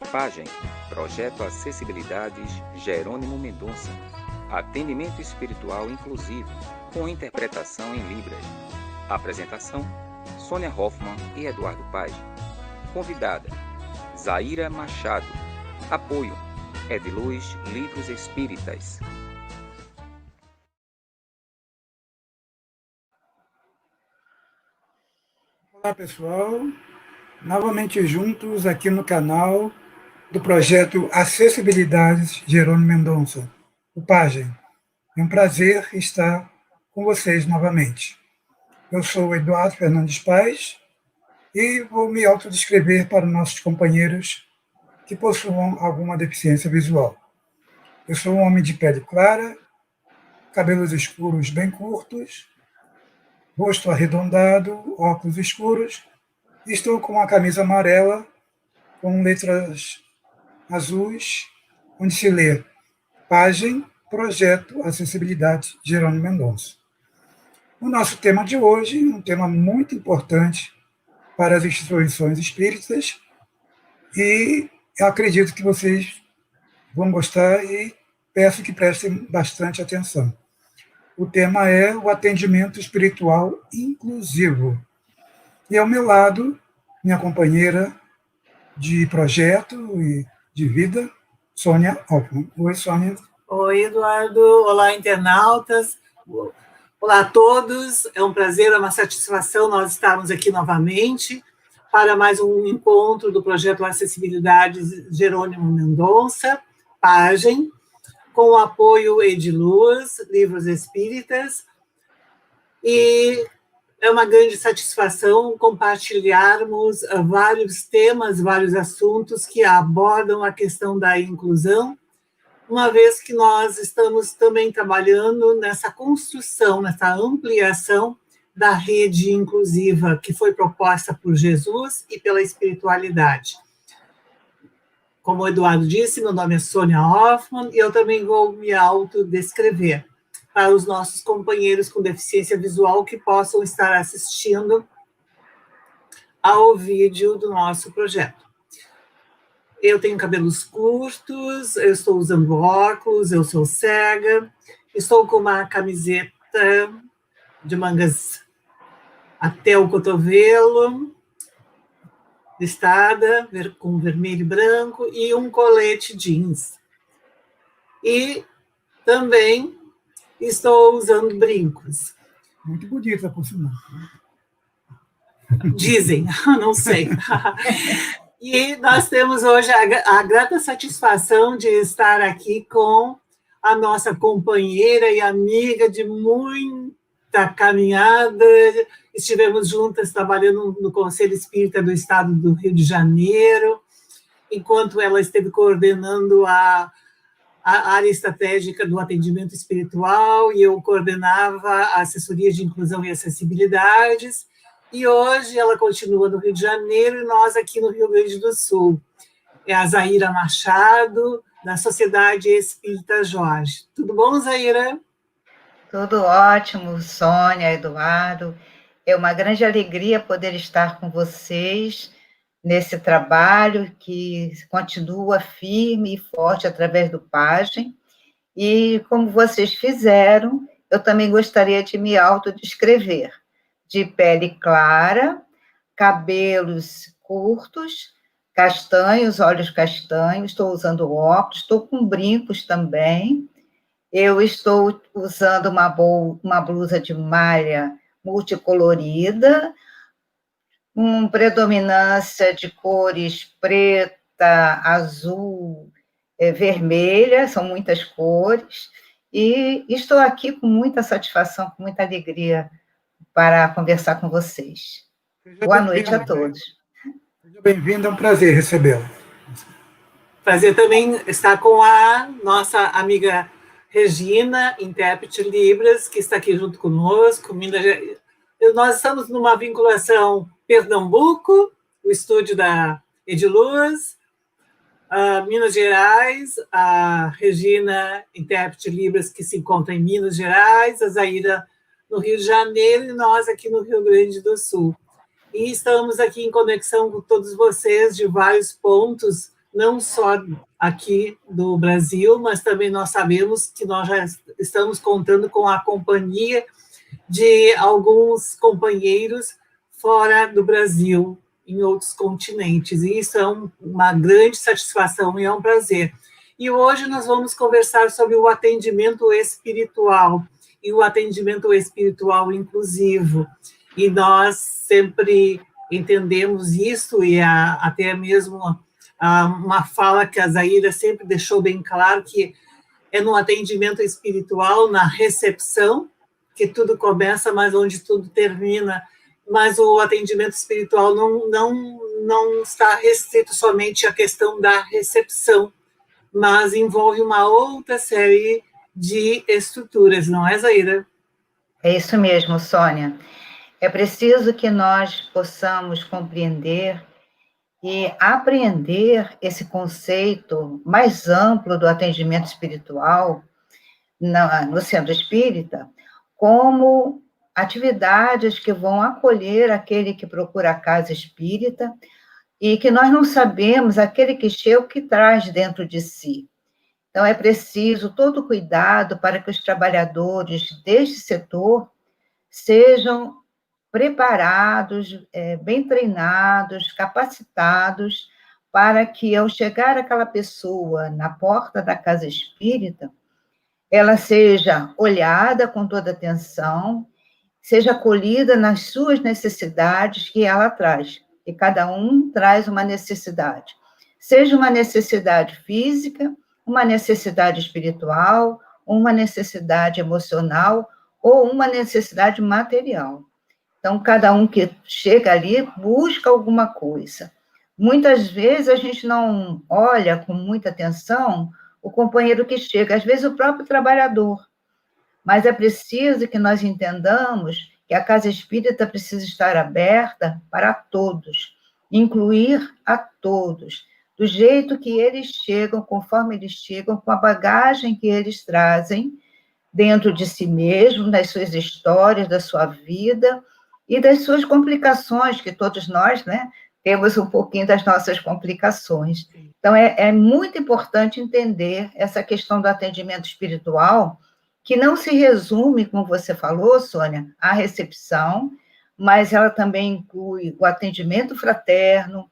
Pagem, Projeto Acessibilidades Jerônimo Mendonça. Atendimento espiritual inclusivo, com interpretação em Libras. Apresentação, Sônia Hoffmann e Eduardo Paz. Convidada, Zaira Machado. Apoio, Ediluz Livros Espíritas. Olá, pessoal. Novamente juntos aqui no canal do projeto Acessibilidades Jerônimo Mendonça, o Pagem. É um prazer estar com vocês novamente. Eu sou Eduardo Fernandes Paz e vou me autodescrever para nossos companheiros que possuam alguma deficiência visual. Eu sou um homem de pele clara, cabelos escuros bem curtos, rosto arredondado, óculos escuros. Estou com uma camisa amarela com letras azuis, onde se lê Pagem, Projeto Acessibilidade Jerônimo Mendonça. O nosso tema de hoje é um tema muito importante para as instituições espíritas e eu acredito que vocês vão gostar e peço que prestem bastante atenção. O tema é o atendimento espiritual inclusivo. E ao meu lado, minha companheira de projeto e de vida, Sônia Hoffmann. Oi, Sônia. Oi, Eduardo. Olá, internautas. Olá a todos. É um prazer, é uma satisfação nós estarmos aqui novamente para mais um encontro do projeto Acessibilidade Jerônimo Mendonça, Pagem, com o apoio Ediluz Livros Espíritas. E é uma grande satisfação compartilharmos vários temas, vários assuntos que abordam a questão da inclusão, uma vez que nós estamos também trabalhando nessa construção, nessa ampliação da rede inclusiva que foi proposta por Jesus e pela espiritualidade. Como o Eduardo disse, meu nome é Sônia Hoffmann e eu também vou me autodescrever para os nossos companheiros com deficiência visual que possam estar assistindo ao vídeo do nosso projeto. Eu tenho cabelos curtos, eu estou usando óculos, eu sou cega, estou com uma camiseta de mangas até o cotovelo, listada, com vermelho e branco, e um colete jeans. E também estou usando brincos. Muito bonita, por sinal. Dizem, não sei. E nós temos hoje a grata satisfação de estar aqui com a nossa companheira e amiga de muita caminhada. Estivemos juntas trabalhando no Conselho Espírita do Estado do Rio de Janeiro, enquanto ela esteve coordenando a área estratégica do atendimento espiritual, e eu coordenava a assessoria de inclusão e acessibilidades, e hoje ela continua no Rio de Janeiro e nós aqui no Rio Grande do Sul. É a Zaira Machado, da Sociedade Espírita Jorge. Tudo bom, Zaira? Tudo ótimo, Sônia, Eduardo. É uma grande alegria poder estar com vocês nesse trabalho que continua firme e forte através do Pagem. E como vocês fizeram, eu também gostaria de me autodescrever. De pele clara, cabelos curtos, castanhos, olhos castanhos, estou usando óculos, estou com brincos também. Eu estou usando uma blusa de malha multicolorida, com predominância de cores preta, azul, vermelha, são muitas cores, e estou aqui com muita satisfação, com muita alegria para conversar com vocês. Boa noite a todos. Seja bem-vindo, é um prazer recebê-la. Prazer também estar com a nossa amiga Regina, intérprete Libras, que está aqui junto conosco. Nós estamos numa vinculação Pernambuco, o estúdio da Ediluz, Minas Gerais, a Regina, intérprete Libras, que se encontra em Minas Gerais, a Zaira no Rio de Janeiro e nós aqui no Rio Grande do Sul. E estamos aqui em conexão com todos vocês de vários pontos não só aqui do Brasil, mas também nós sabemos que nós já estamos contando com a companhia de alguns companheiros fora do Brasil, em outros continentes, e isso é uma grande satisfação e é um prazer. E hoje nós vamos conversar sobre o atendimento espiritual, e o atendimento espiritual inclusivo, e nós sempre entendemos isso, e até mesmo uma fala que a Zaira sempre deixou bem claro, que é no atendimento espiritual, na recepção, que tudo começa, mas onde tudo termina. Mas o atendimento espiritual não está restrito somente à questão da recepção, mas envolve uma outra série de estruturas, não é, Zaira? É isso mesmo, Sônia. É preciso que nós possamos compreender e apreender esse conceito mais amplo do atendimento espiritual no centro espírita, como atividades que vão acolher aquele que procura a casa espírita e que nós não sabemos, aquele que chega, o que traz dentro de si. Então, é preciso todo cuidado para que os trabalhadores deste setor sejam preparados, bem treinados, capacitados, para que, ao chegar aquela pessoa na porta da casa espírita, ela seja olhada com toda atenção, seja acolhida nas suas necessidades que ela traz, e cada um traz uma necessidade, seja uma necessidade física, uma necessidade espiritual, uma necessidade emocional ou uma necessidade material. Então, cada um que chega ali busca alguma coisa. Muitas vezes a gente não olha com muita atenção o companheiro que chega, às vezes o próprio trabalhador. Mas é preciso que nós entendamos que a casa espírita precisa estar aberta para todos, incluir a todos, do jeito que eles chegam, conforme eles chegam, com a bagagem que eles trazem dentro de si mesmo, das suas histórias, da sua vida e das suas complicações, que todos nós, né, temos um pouquinho das nossas complicações. Então, é muito importante entender essa questão do atendimento espiritual, que não se resume, como você falou, Sônia, à recepção, mas ela também inclui o atendimento fraterno,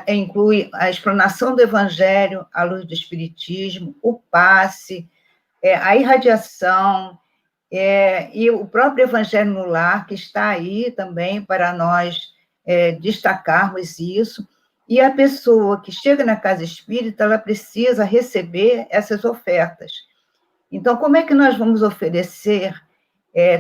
inclui a explanação do Evangelho à luz do Espiritismo, o passe, a irradiação, e o próprio Evangelho no Lar, que está aí também para nós destacarmos isso. E a pessoa que chega na casa espírita, ela precisa receber essas ofertas. Então, como é que nós vamos oferecer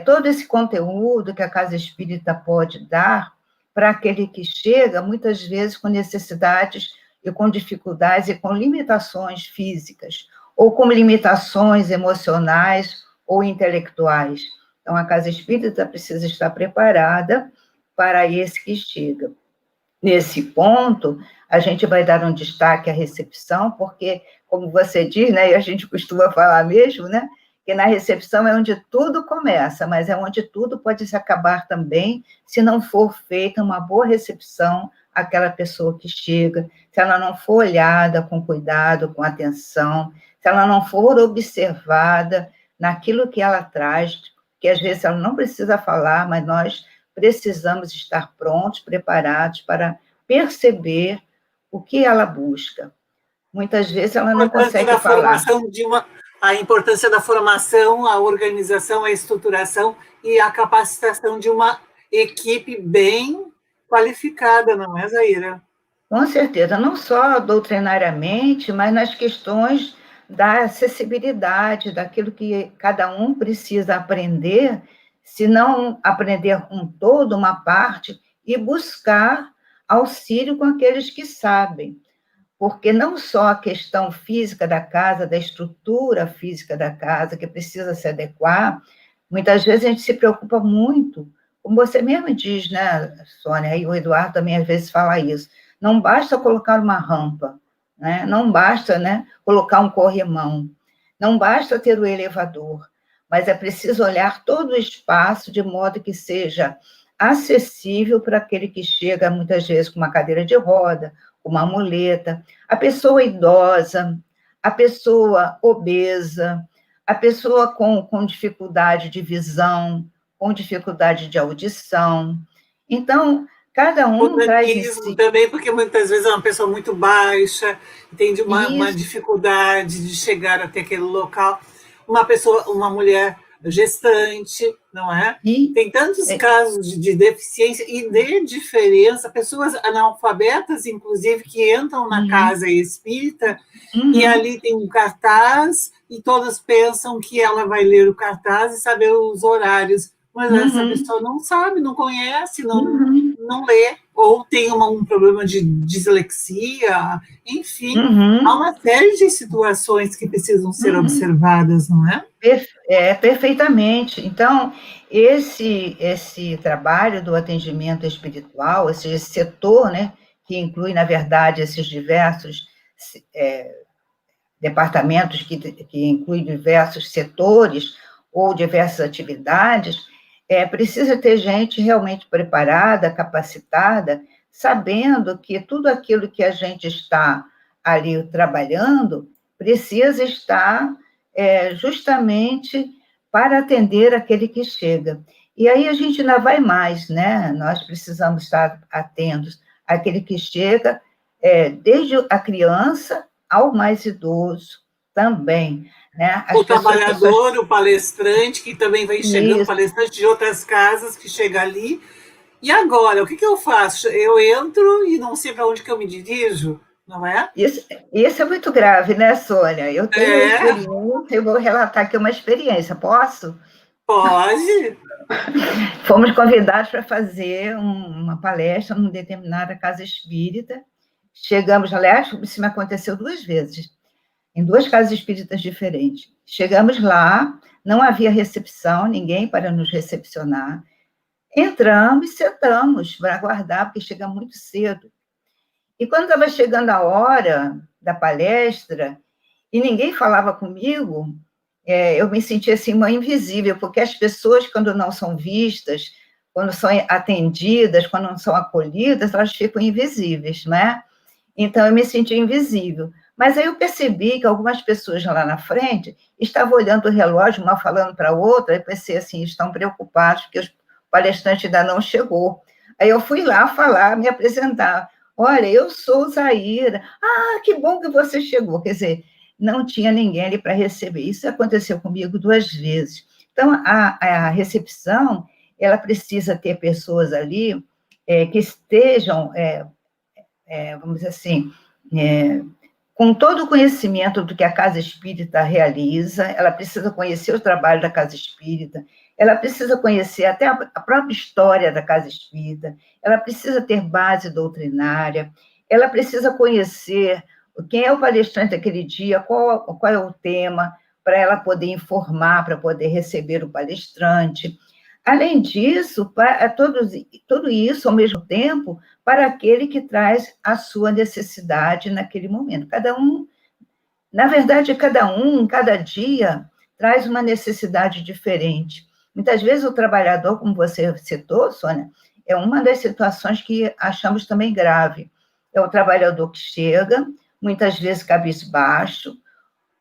todo esse conteúdo que a casa espírita pode dar para aquele que chega, muitas vezes, com necessidades e com dificuldades e com limitações físicas, ou com limitações emocionais ou intelectuais? Então, a casa espírita precisa estar preparada para esse que chega. Nesse ponto, a gente vai dar um destaque à recepção, porque, como você diz, né, e a gente costuma falar mesmo, né, que na recepção é onde tudo começa, mas é onde tudo pode se acabar também, se não for feita uma boa recepção àquela pessoa que chega, se ela não for olhada com cuidado, com atenção, se ela não for observada naquilo que ela traz, que às vezes ela não precisa falar, mas nós precisamos estar prontos, preparados para perceber o que ela busca. Muitas vezes ela não consegue falar. A importância da formação, a organização, a estruturação e a capacitação de uma equipe bem qualificada, não é, Zaira? Com certeza, não só doutrinariamente, mas nas questões da acessibilidade, daquilo que cada um precisa aprender, se não aprender um todo, uma parte, e buscar auxílio com aqueles que sabem. Porque não só a questão física da casa, da estrutura física da casa, que precisa se adequar, muitas vezes a gente se preocupa muito, como você mesmo diz, né, Sônia, e o Eduardo também às vezes fala isso, não basta colocar uma rampa, né? Não basta, né, colocar um corrimão, não basta ter o elevador, mas é preciso olhar todo o espaço de modo que seja acessível para aquele que chega, muitas vezes, com uma cadeira de roda, uma muleta, a pessoa idosa, a pessoa obesa, a pessoa com dificuldade de visão, com dificuldade de audição. Então, cada O um traz em nanismo si também, porque muitas vezes é uma pessoa muito baixa, tem uma isso. dificuldade de chegar até aquele local. Uma pessoa, uma mulher gestante, não é? E, Tem tantos casos de deficiência e de diferença, pessoas analfabetas, inclusive, que entram na casa espírita e ali tem um cartaz e todos pensam que ela vai ler o cartaz e saber os horários, mas essa pessoa não sabe, não conhece, não lê, ou tem um problema de dislexia, enfim, há uma série de situações que precisam ser observadas, não é? Perfeitamente. Então, esse trabalho do atendimento espiritual, esse setor, né, que inclui, na verdade, esses diversos departamentos, que inclui diversos setores ou diversas atividades, precisa ter gente realmente preparada, capacitada, sabendo que tudo aquilo que a gente está ali trabalhando precisa estar justamente para atender aquele que chega. E aí a gente ainda vai mais, né? Nós precisamos estar atentos àquele que chega, desde a criança ao mais idoso também. Né? O trabalhador, o palestrante, que também vem chegando, palestrante de outras casas, que chega ali. E agora, o que eu faço? Eu entro e não sei para onde que eu me dirijo, não é? Isso é muito grave, né, Sônia? Eu tenho uma experiência, eu vou relatar aqui uma experiência, posso? Pode. Fomos convidados para fazer uma palestra numa determinada casa espírita. Chegamos, aliás, isso me aconteceu 2 vezes, em 2 casas espíritas diferentes. Chegamos lá, não havia recepção, ninguém para nos recepcionar. Entramos e sentamos para aguardar, porque chega muito cedo. E quando estava chegando a hora da palestra, e ninguém falava comigo, eu me sentia assim, uma invisível, porque as pessoas, quando não são vistas, quando são atendidas, quando não são acolhidas, elas ficam invisíveis, né? Então, eu me sentia invisível. Mas aí eu percebi que algumas pessoas lá na frente estavam olhando o relógio, uma falando para a outra, e pensei assim, estão preocupados, porque o palestrante ainda não chegou. Aí eu fui lá falar, me apresentar. Olha, eu sou Zaira. Ah, que bom que você chegou. Quer dizer, não tinha ninguém ali para receber. Isso aconteceu comigo 2 vezes. Então, a recepção, ela precisa ter pessoas ali que estejam, vamos dizer assim, com todo o conhecimento do que a Casa Espírita realiza, ela precisa conhecer o trabalho da Casa Espírita, ela precisa conhecer até a própria história da Casa Espírita, ela precisa ter base doutrinária, ela precisa conhecer quem é o palestrante daquele dia, qual é o tema, para ela poder informar, para poder receber o palestrante. Além disso, tudo isso ao mesmo tempo, para aquele que traz a sua necessidade naquele momento. Cada um, na verdade, cada dia, traz uma necessidade diferente. Muitas vezes o trabalhador, como você citou, Sônia, é uma das situações que achamos também grave. É o trabalhador que chega, muitas vezes cabisbaixo.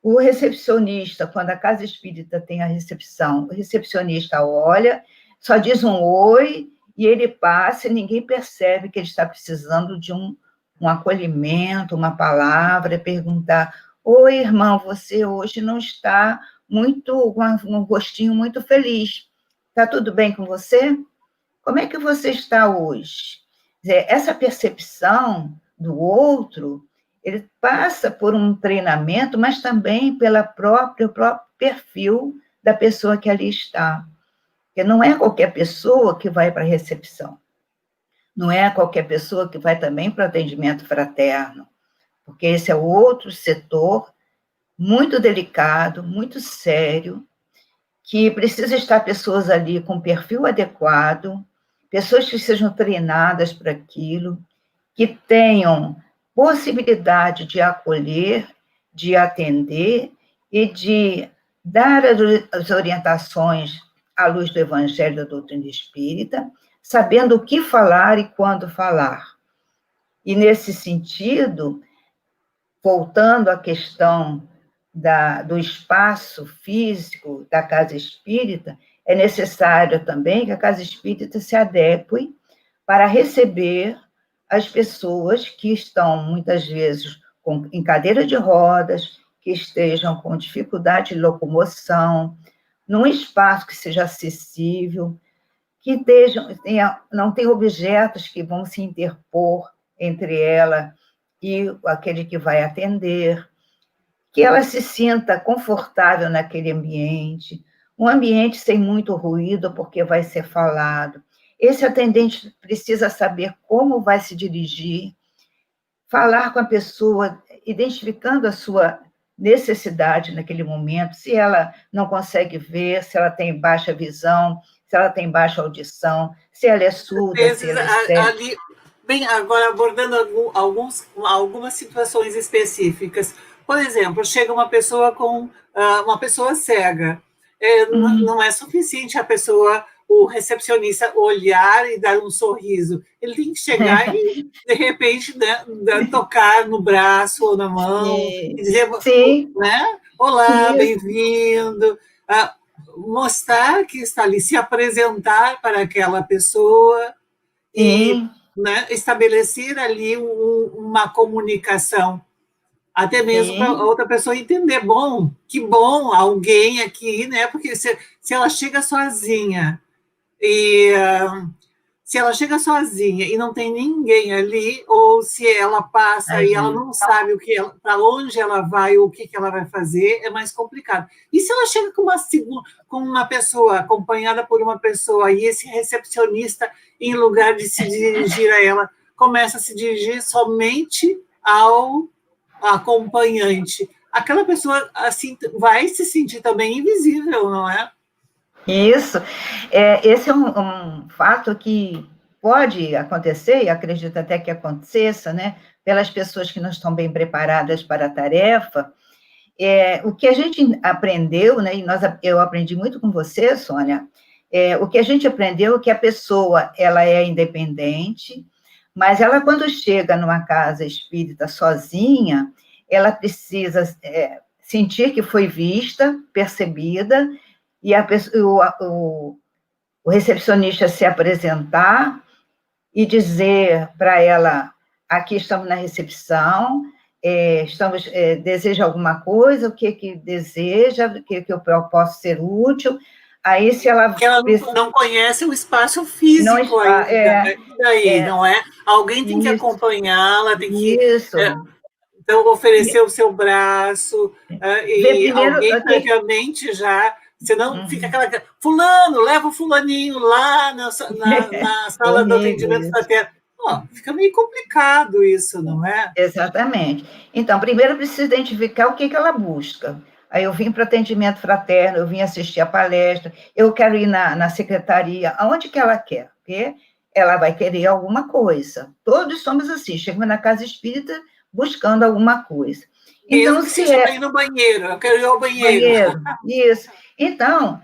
O recepcionista, quando a casa espírita tem a recepção, o recepcionista olha, só diz um oi, e ele passa e ninguém percebe que ele está precisando de um acolhimento, uma palavra, perguntar, oi, irmão, você hoje não está com um rostinho muito feliz. Está tudo bem com você? Como é que você está hoje? Quer dizer, essa percepção do outro, ele passa por um treinamento, mas também pelo próprio perfil da pessoa que ali está. Porque não é qualquer pessoa que vai para a recepção. Não é qualquer pessoa que vai também para o atendimento fraterno. Porque esse é outro setor muito delicado, muito sério, que precisa estar pessoas ali com perfil adequado, pessoas que sejam treinadas para aquilo, que tenham possibilidade de acolher, de atender e de dar as orientações à luz do Evangelho da doutrina espírita, sabendo o que falar e quando falar. E, nesse sentido, voltando à questão do espaço físico da casa espírita, é necessário também que a casa espírita se adeque para receber as pessoas que estão, muitas vezes, em cadeira de rodas, que estejam com dificuldade de locomoção, num espaço que seja acessível, que não tenha objetos que vão se interpor entre ela e aquele que vai atender, que ela se sinta confortável naquele ambiente, um ambiente sem muito ruído, porque vai ser falado. Esse atendente precisa saber como vai se dirigir, falar com a pessoa, identificando a sua necessidade naquele momento, se ela não consegue ver, se ela tem baixa visão, se ela tem baixa audição, se ela é surda, se ela é cega. Ali, bem, agora abordando algumas situações específicas. Por exemplo, chega uma pessoa uma pessoa cega. Não é suficiente o recepcionista olhar e dar um sorriso. Ele tem que chegar e, de repente, né, tocar no braço ou na mão, e dizer, né? Olá, bem-vindo. Mostrar que está ali, se apresentar para aquela pessoa e, né, estabelecer ali uma comunicação, até mesmo para a outra pessoa entender, que bom, alguém aqui, né? Porque se ela chega sozinha e não tem ninguém ali, ou se ela passa e ela não sabe para onde ela vai ou o que ela vai fazer, é mais complicado. E se ela chega com uma pessoa, acompanhada por uma pessoa, e esse recepcionista, em lugar de se dirigir a ela, começa a se dirigir somente ao acompanhante, aquela pessoa assim vai se sentir também invisível, não é? Isso. Esse é um fato que pode acontecer, e acredito até que aconteça, né, pelas pessoas que não estão bem preparadas para a tarefa. O que a gente aprendeu, né, e eu aprendi muito com você, Sônia, o que a gente aprendeu é que a pessoa ela é independente, mas ela, quando chega numa casa espírita sozinha, ela precisa sentir que foi vista, percebida, e o recepcionista se apresentar e dizer para ela, aqui estamos na recepção, deseja alguma coisa, o que deseja, o que eu posso ser útil. Aí, se ela... Porque ela não conhece o espaço físico ainda, não é? Alguém tem que acompanhá-la, tem que... Então, oferecer o seu braço, e alguém previamente já... Senão fica aquela... Fulano, leva o fulaninho lá na sala do atendimento da terra. Fica meio complicado isso, não é? Exatamente. Então, primeiro precisa identificar o que ela busca. Aí eu vim para atendimento fraterno, eu vim assistir a palestra, eu quero ir na secretaria, aonde que ela quer, porque ela vai querer alguma coisa. Todos somos assim, chegamos na casa espírita buscando alguma coisa. Então, se ir no banheiro, eu quero ir ao banheiro. Isso. Então,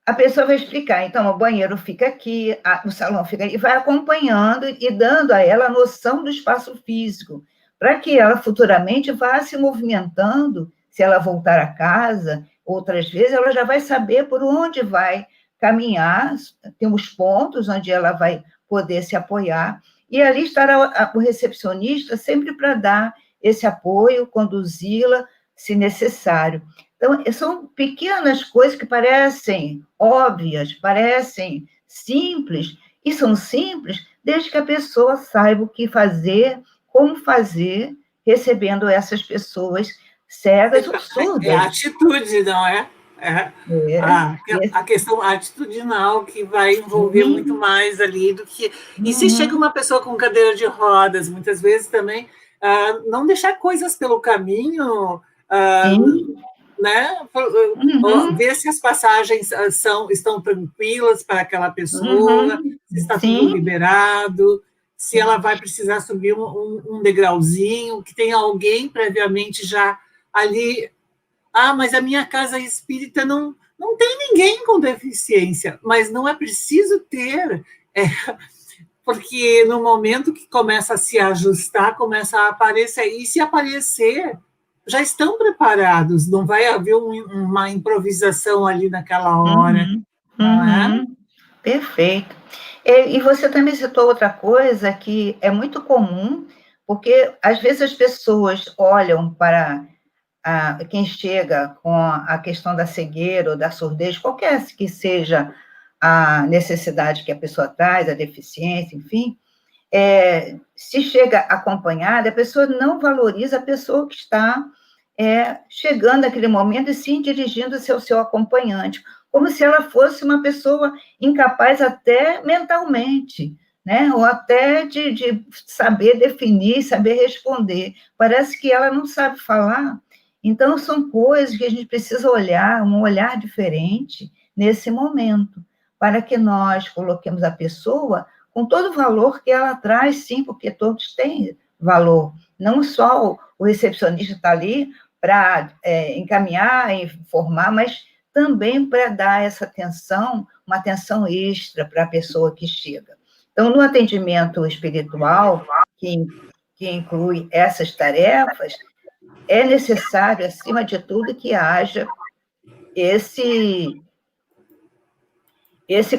a pessoa vai explicar, então, o banheiro fica aqui, o salão fica aqui, e vai acompanhando e dando a ela a noção do espaço físico, para que ela futuramente vá se movimentando. Se ela voltar a casa, outras vezes, ela já vai saber por onde vai caminhar, tem os pontos onde ela vai poder se apoiar, e ali estará o recepcionista sempre para dar esse apoio, conduzi-la, se necessário. Então, são pequenas coisas que parecem óbvias, parecem simples, e são simples desde que a pessoa saiba o que fazer, como fazer, recebendo essas pessoas cegas ou surdas. É a atitude, não é? A questão atitudinal que vai envolver muito mais ali do que... E se chega uma pessoa com cadeira de rodas, muitas vezes também, não deixar coisas pelo caminho, né? Ver se as passagens estão tranquilas para aquela pessoa, se está tudo liberado, se ela vai precisar subir um degrauzinho, que tem alguém previamente já ali. Mas a minha casa espírita não tem ninguém com deficiência, mas não é preciso ter porque no momento que começa a se ajustar, começa a aparecer, e se aparecer, já estão preparados, não vai haver uma improvisação ali naquela hora, não é? Perfeito. E você também citou outra coisa que é muito comum, porque às vezes as pessoas olham para quem chega com a questão da cegueira ou da surdez, qualquer que seja a necessidade que a pessoa traz, a deficiência, enfim, se chega acompanhada, a pessoa não valoriza a pessoa que está chegando naquele momento e sim dirigindo-se ao seu acompanhante, como se ela fosse uma pessoa incapaz até mentalmente, né? Ou até de saber definir, saber responder. Parece que ela não sabe falar. Então, são coisas que a gente precisa olhar, um olhar diferente nesse momento, para que nós coloquemos a pessoa com todo o valor que ela traz, sim, porque todos têm valor. Não só o recepcionista está ali para encaminhar, informar, mas também para dar essa atenção, uma atenção extra para a pessoa que chega. Então, no atendimento espiritual, que inclui essas tarefas, é necessário, acima de tudo, que haja esse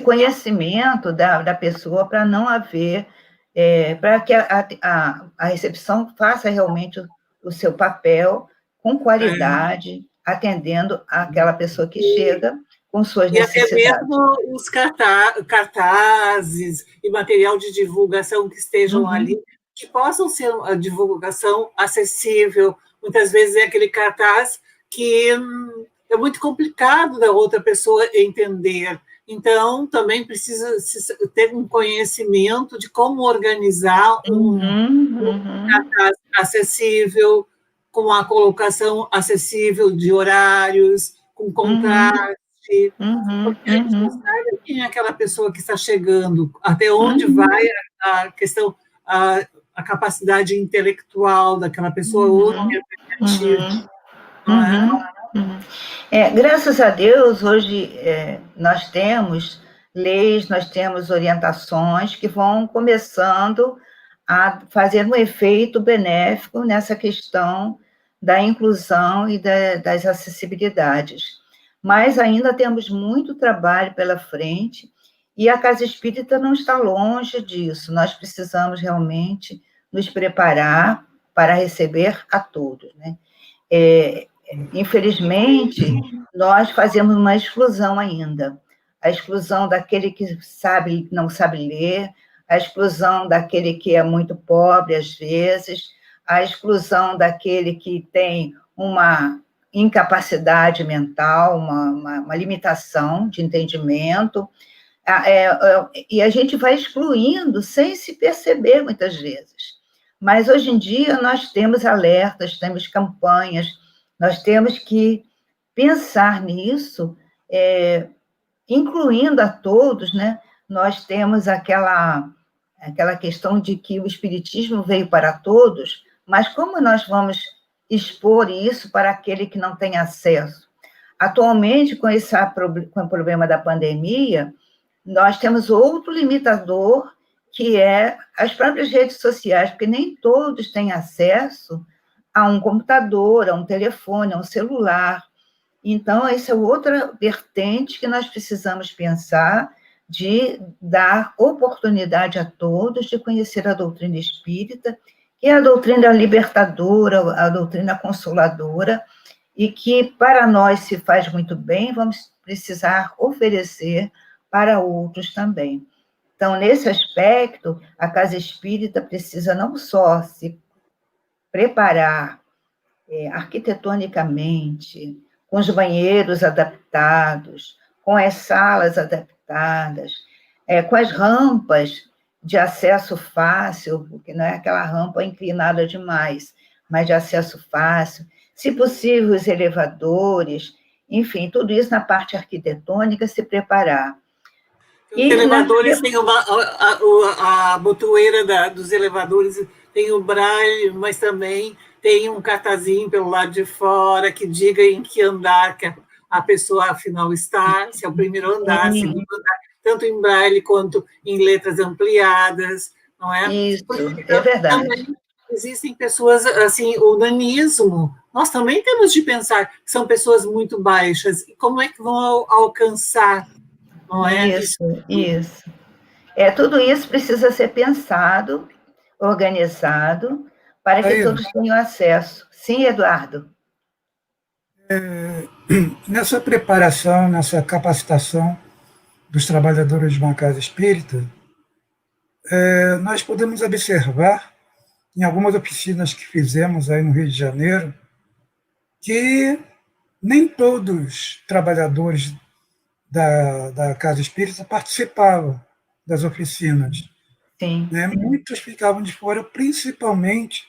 conhecimento da pessoa para não haver, para que a recepção faça realmente o seu papel com qualidade, atendendo aquela pessoa que chega com suas necessidades. E até mesmo os cartazes e material de divulgação que estejam ali, que possam ser a divulgação acessível. Muitas vezes é aquele cartaz que é muito complicado da outra pessoa entender. Então, também precisa ter um conhecimento de como organizar um cartaz acessível, com a colocação acessível de horários, com contraste, porque a gente não sabe quem é aquela pessoa que está chegando, até onde vai a questão, a capacidade intelectual daquela pessoa, ou interpretativa. Graças a Deus, hoje nós temos leis, nós temos orientações que vão começando a fazer um efeito benéfico nessa questão da inclusão e das acessibilidades. Mas ainda temos muito trabalho pela frente e a Casa Espírita não está longe disso. Nós precisamos realmente nos preparar para receber a todos, né? Infelizmente, nós fazemos uma exclusão ainda. A exclusão daquele que não sabe ler, a exclusão daquele que é muito pobre, às vezes, a exclusão daquele que tem uma incapacidade mental, uma limitação de entendimento, e a gente vai excluindo sem se perceber, muitas vezes. Mas, hoje em dia, nós temos alertas, temos campanhas, nós temos que pensar nisso, incluindo a todos, né? Nós temos aquela questão de que o Espiritismo veio para todos, mas como nós vamos expor isso para aquele que não tem acesso? Atualmente, com o problema da pandemia, nós temos outro limitador, que é as próprias redes sociais, porque nem todos têm acesso a um computador, a um telefone, a um celular. Então, essa é outra vertente que nós precisamos pensar, de dar oportunidade a todos de conhecer a doutrina espírita, que é a doutrina libertadora, a doutrina consoladora, e que para nós se faz muito bem, vamos precisar oferecer para outros também. Então, nesse aspecto, a Casa Espírita precisa não só se preparar arquitetonicamente, com os banheiros adaptados, com as salas adaptadas, com as rampas de acesso fácil, porque não é aquela rampa inclinada demais, mas de acesso fácil, se possível, os elevadores, enfim, tudo isso na parte arquitetônica, se preparar. Os elevadores têm a botoeira dos elevadores, tem o braille, mas também tem um cartazinho pelo lado de fora que diga em que andar que a pessoa, afinal, está, se é o primeiro andar, segundo andar. tanto em braille quanto em letras ampliadas, não é? Isso, Porque é verdade. também existem pessoas, assim, o nanismo, nós também temos de pensar que são pessoas muito baixas, e como é que vão alcançar, não é? Isso. Tudo isso precisa ser pensado, organizado, para que Aí, todos tenham acesso. Sim, Eduardo? nessa preparação, nessa capacitação dos trabalhadores de uma casa espírita, nós podemos observar, em algumas oficinas que fizemos aí no Rio de Janeiro, que nem todos os trabalhadores da casa espírita participavam das oficinas. Sim. Né? Muitos ficavam de fora, principalmente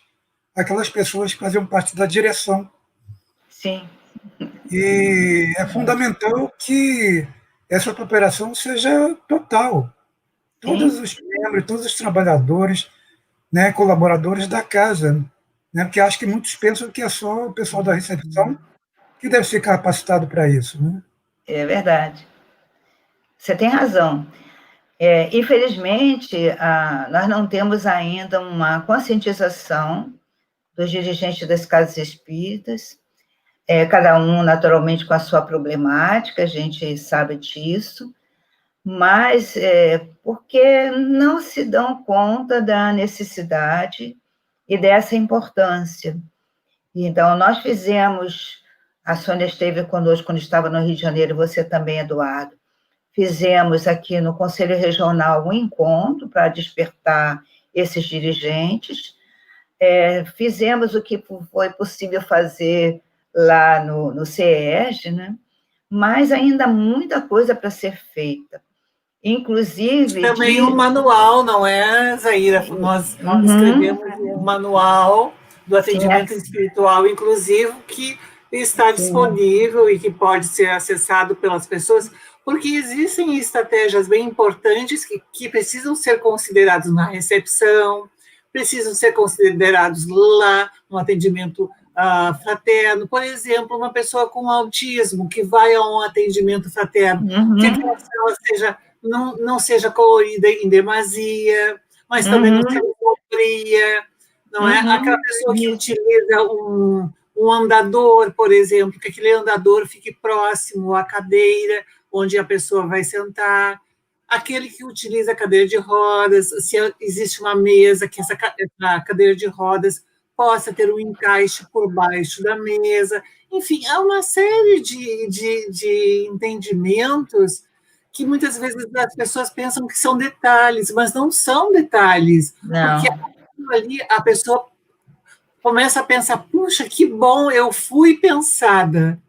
aquelas pessoas que faziam parte da direção. Sim. E é fundamental que essa cooperação seja total. Todos os membros, todos os trabalhadores, né, colaboradores da casa, né, porque acho que muitos pensam que é só o pessoal da recepção que deve ser capacitado para isso. Né? É verdade. Você tem razão. Infelizmente, nós não temos ainda uma conscientização dos dirigentes das casas espíritas, cada um, naturalmente, com a sua problemática, a gente sabe disso, mas porque não se dão conta da necessidade e dessa importância. Então, nós fizemos, a Sônia esteve conosco quando estava no Rio de Janeiro, você também, Eduardo, fizemos aqui no Conselho Regional um encontro para despertar esses dirigentes, fizemos o que foi possível fazer lá no CES, né? Mas ainda há muita coisa para ser feita. Inclusive... Também um manual, não é, Zaira? Nós escrevemos um manual do atendimento espiritual inclusivo que está disponível e que pode ser acessado pelas pessoas, porque existem estratégias bem importantes que precisam ser consideradas na recepção, precisam ser considerados lá no atendimento fraterno. Por exemplo, uma pessoa com autismo que vai a um atendimento fraterno, que aquela sala seja, não seja colorida em demasia, mas também não seja sombria, não é? Aquela pessoa que utiliza um andador, por exemplo, que aquele andador fique próximo à cadeira onde a pessoa vai sentar, aquele que utiliza a cadeira de rodas, se existe uma mesa, que essa cadeira de rodas possa ter um encaixe por baixo da mesa. Enfim, há uma série de entendimentos que muitas vezes as pessoas pensam que são detalhes, mas não são detalhes. Não. Porque ali a pessoa começa a pensar, puxa, que bom, eu fui pensada.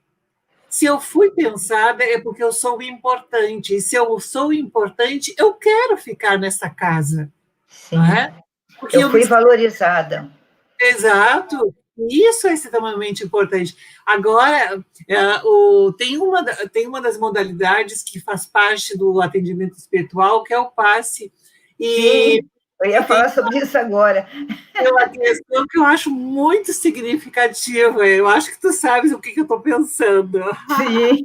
Se eu fui pensada, é porque eu sou importante. E se eu sou importante, eu quero ficar nessa casa. Sim. Não é? Porque eu fui valorizada. Exato. Isso é extremamente importante. Agora, tem uma das modalidades que faz parte do atendimento espiritual, que é o passe. E eu ia falar sobre isso agora. É uma questão que eu acho muito significativa. Eu acho que tu sabes o que eu estou pensando. Sim.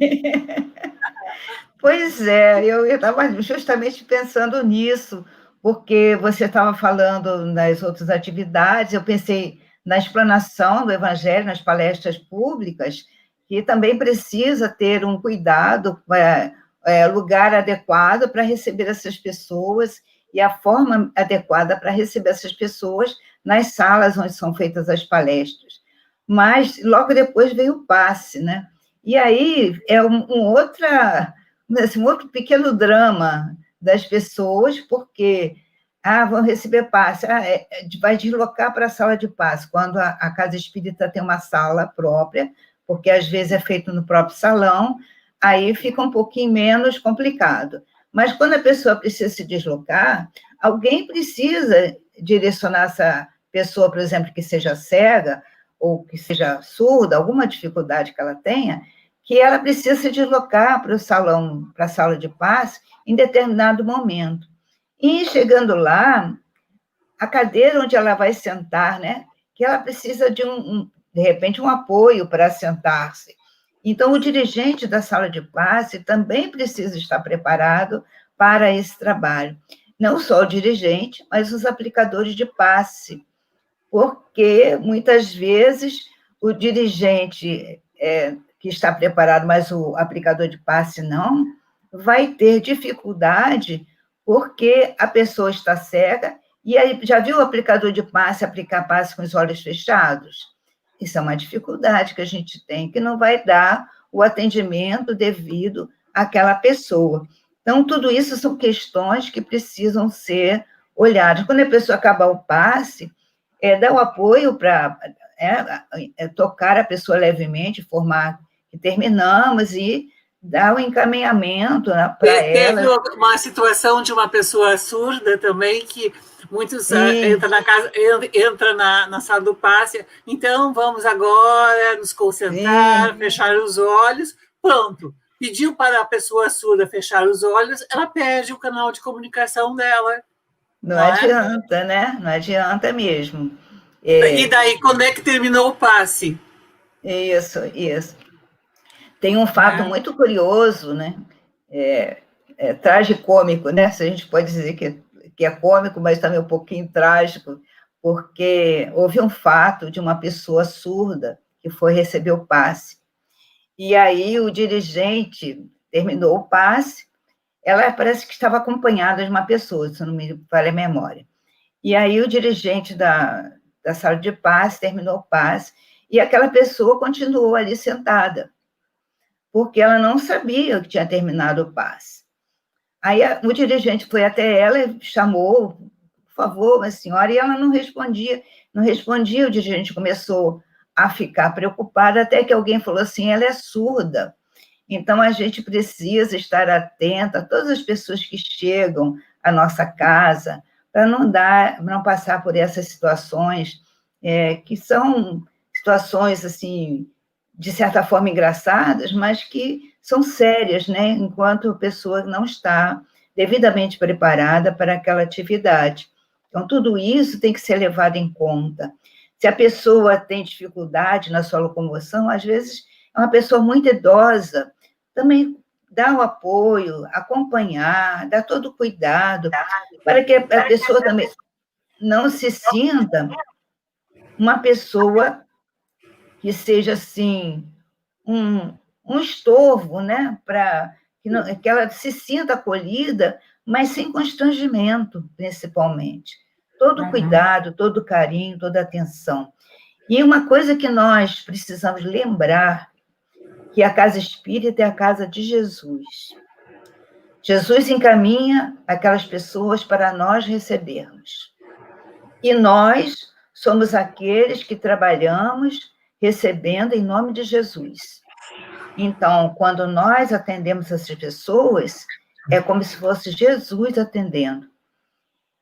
Pois é, eu estava justamente pensando nisso, porque você estava falando nas outras atividades, eu pensei na explanação do Evangelho, nas palestras públicas, que também precisa ter um cuidado, lugar adequado para receber essas pessoas e a forma adequada para receber essas pessoas nas salas onde são feitas as palestras. Mas, logo depois, veio o passe, né? E aí é um outro pequeno drama das pessoas, porque vão receber passe, vai deslocar para a sala de passe, quando a casa espírita tem uma sala própria, porque às vezes é feito no próprio salão, aí fica um pouquinho menos complicado. Mas quando a pessoa precisa se deslocar, alguém precisa direcionar essa pessoa, por exemplo, que seja cega ou que seja surda, alguma dificuldade que ela tenha, que ela precisa se deslocar para o salão, para a sala de passe, em determinado momento. E chegando lá, a cadeira onde ela vai sentar, né, que ela precisa de de repente, um apoio para sentar-se. Então, o dirigente da sala de passe também precisa estar preparado para esse trabalho. Não só o dirigente, mas os aplicadores de passe, porque muitas vezes o dirigente que está preparado, mas o aplicador de passe não, vai ter dificuldade porque a pessoa está cega. E aí, já viu o aplicador de passe aplicar passe com os olhos fechados? Isso é uma dificuldade que a gente tem, que não vai dar o atendimento devido àquela pessoa. Então, tudo isso são questões que precisam ser olhadas. Quando a pessoa acabar o passe, dar o apoio para tocar a pessoa levemente, informar que terminamos e dar o encaminhamento para ela. Teve uma situação de uma pessoa surda também, que muitos entra na sala do passe, então vamos agora nos concentrar, fechar os olhos, pronto. Pediu para a pessoa surda fechar os olhos, ela perde o canal de comunicação dela. Não adianta, né? Não adianta mesmo. E daí, quando é que terminou o passe? Isso. Tem um fato muito curioso, né? Tragicômico, né? Se a gente pode dizer que é cômico, mas também um pouquinho trágico, porque houve um fato de uma pessoa surda que foi receber o passe. E aí o dirigente terminou o passe, ela parece que estava acompanhada de uma pessoa, se não me falha a memória. E aí o dirigente da sala de passe terminou o passe, e aquela pessoa continuou ali sentada, porque ela não sabia que tinha terminado o passe. Aí o dirigente foi até ela e chamou, por favor, a senhora, e ela não respondia, o dirigente começou a ficar preocupada, até que alguém falou assim, ela é surda, então a gente precisa estar atenta a todas as pessoas que chegam à nossa casa, para não passar por essas situações, que são situações, assim, de certa forma engraçadas, mas que são sérias, né? Enquanto a pessoa não está devidamente preparada para aquela atividade. Então, tudo isso tem que ser levado em conta. Se a pessoa tem dificuldade na sua locomoção, às vezes é uma pessoa muito idosa, também dá o apoio, acompanhar, dar todo o cuidado, para que a pessoa também não se sinta uma pessoa que seja, assim, um estorvo, né? Para que ela se sinta acolhida, mas sem constrangimento, principalmente. Todo cuidado, todo carinho, toda atenção. E uma coisa que nós precisamos lembrar, que a casa espírita é a casa de Jesus. Jesus encaminha aquelas pessoas para nós recebermos. E nós somos aqueles que trabalhamos recebendo em nome de Jesus. Então, quando nós atendemos essas pessoas, é como se fosse Jesus atendendo.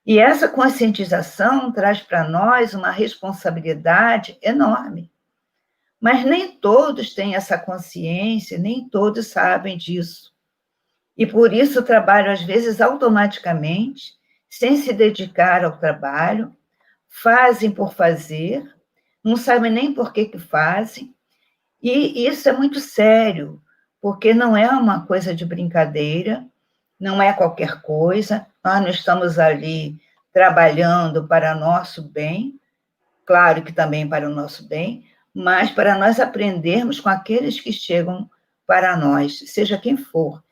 E essa conscientização traz para nós uma responsabilidade enorme. Mas nem todos têm essa consciência, nem todos sabem disso. E por isso trabalham, às vezes, automaticamente, sem se dedicar ao trabalho, fazem por fazer, não sabem nem por que fazem, e isso é muito sério, porque não é uma coisa de brincadeira, não é qualquer coisa, nós não estamos ali trabalhando para nosso bem, claro que também para o nosso bem, mas para nós aprendermos com aqueles que chegam para nós, seja quem for.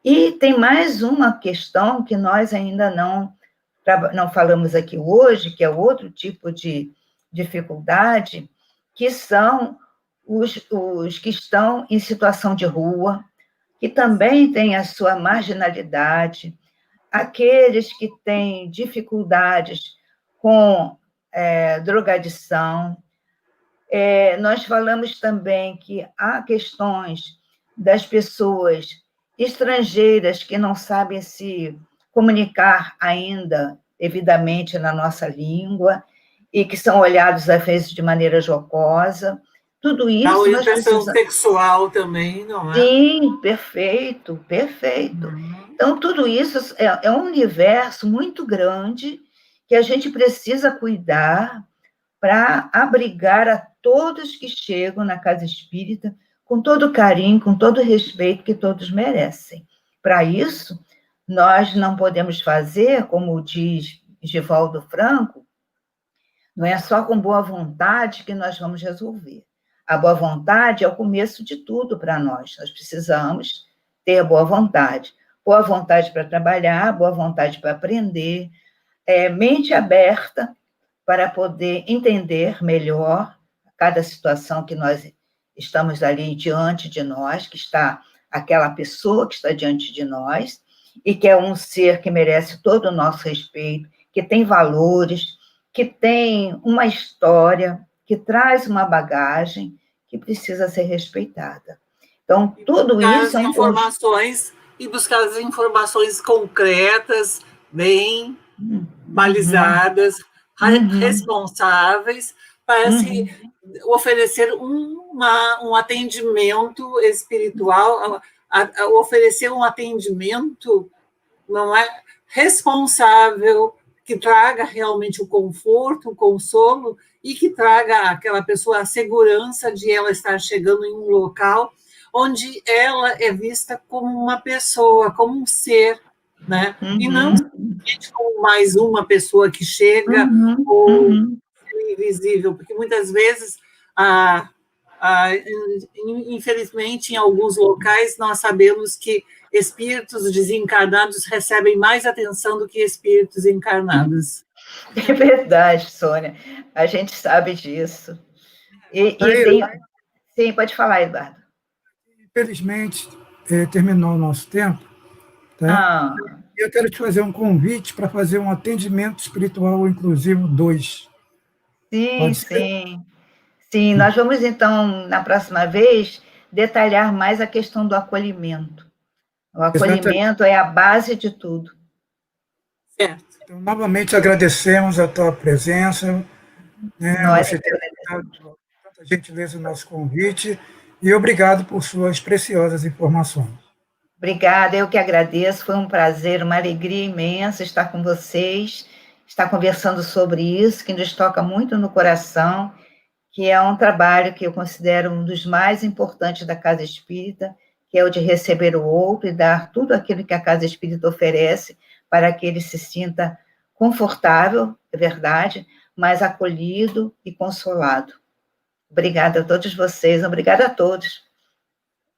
E tem mais uma questão que nós ainda não falamos aqui hoje, que é outro tipo de dificuldade, que são os que estão em situação de rua, que também têm a sua marginalidade, aqueles que têm dificuldades com drogadição. Nós falamos também que há questões das pessoas estrangeiras que não sabem se comunicar ainda devidamente na nossa língua e que são olhados, às vezes, de maneira jocosa. Tudo isso... A orientação sexual também, não é? Sim, perfeito. Então, tudo isso é um universo muito grande que a gente precisa cuidar para abrigar a todos que chegam na casa espírita com todo o carinho, com todo o respeito que todos merecem. Para isso, nós não podemos fazer, como diz Divaldo Franco, não é só com boa vontade que nós vamos resolver. A boa vontade é o começo de tudo para nós. Nós precisamos ter boa vontade. Boa vontade para trabalhar, boa vontade para aprender, mente aberta para poder entender melhor cada situação que nós estamos ali diante de nós, que está aquela pessoa que está diante de nós, e que é um ser que merece todo o nosso respeito, que tem valores, que tem uma história, que traz uma bagagem que precisa ser respeitada. Então, tudo isso é um informações e buscar as informações concretas, bem balizadas, responsáveis, para se oferecer um atendimento espiritual, oferecer um atendimento, não é, responsável, que traga realmente o conforto, o consolo, e que traga àquela pessoa a segurança de ela estar chegando em um local onde ela é vista como uma pessoa, como um ser, né? E não simplesmente como mais uma pessoa que chega ou invisível, porque muitas vezes, infelizmente, em alguns locais, nós sabemos que espíritos desencarnados recebem mais atenção do que espíritos encarnados. É verdade, Sônia. A gente sabe disso. Sim, pode falar, Eduardo. Infelizmente, terminou o nosso tempo. Tá? Eu quero te fazer um convite para fazer um atendimento espiritual inclusivo 2. Sim, nós vamos, então, na próxima vez, detalhar mais a questão do acolhimento. O acolhimento é a base de tudo. Certo. Então, novamente, agradecemos a tua presença, você ter dado tanta gentileza o nosso convite, e obrigado por suas preciosas informações. Obrigada, eu que agradeço, foi um prazer, uma alegria imensa estar com vocês, estar conversando sobre isso, que nos toca muito no coração, que é um trabalho que eu considero um dos mais importantes da Casa Espírita, que é o de receber o outro e dar tudo aquilo que a Casa Espírita oferece para que ele se sinta confortável, é verdade, mas acolhido e consolado. Obrigada a todos vocês, obrigada a todos.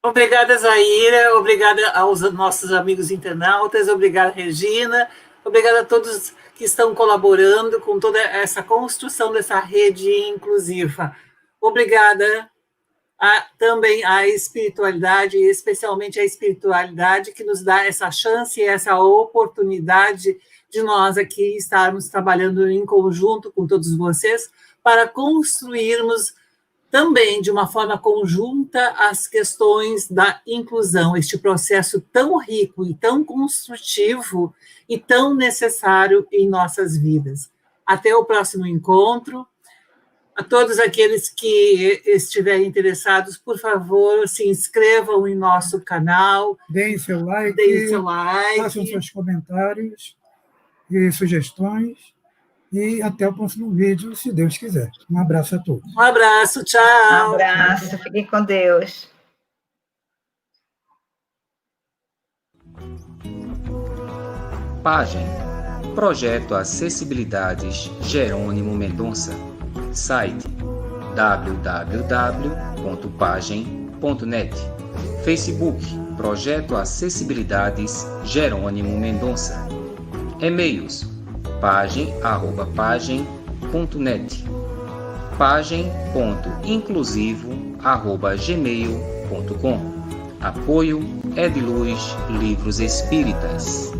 Obrigada, Zaira, obrigada aos nossos amigos internautas, obrigada, Regina, obrigada a todos que estão colaborando com toda essa construção dessa rede inclusiva. Obrigada também à espiritualidade, especialmente à espiritualidade que nos dá essa chance e essa oportunidade de nós aqui estarmos trabalhando em conjunto com todos vocês para construirmos também de uma forma conjunta as questões da inclusão, este processo tão rico e tão construtivo e tão necessário em nossas vidas. Até o próximo encontro. A todos aqueles que estiverem interessados, por favor, se inscrevam em nosso canal. Deem seu like, façam seus comentários e sugestões. E até o próximo vídeo, se Deus quiser. Um abraço a todos. Um abraço, tchau. Um abraço, fiquem com Deus. Página. Projeto Acessibilidades Jerônimo Mendonça. Site www.pagem.net. Facebook Projeto Acessibilidades Jerônimo Mendonça. E-mails pagem@pagem.net, pagem.inclusivo@gmail.com. Apoio Ediluz Livros Espíritas.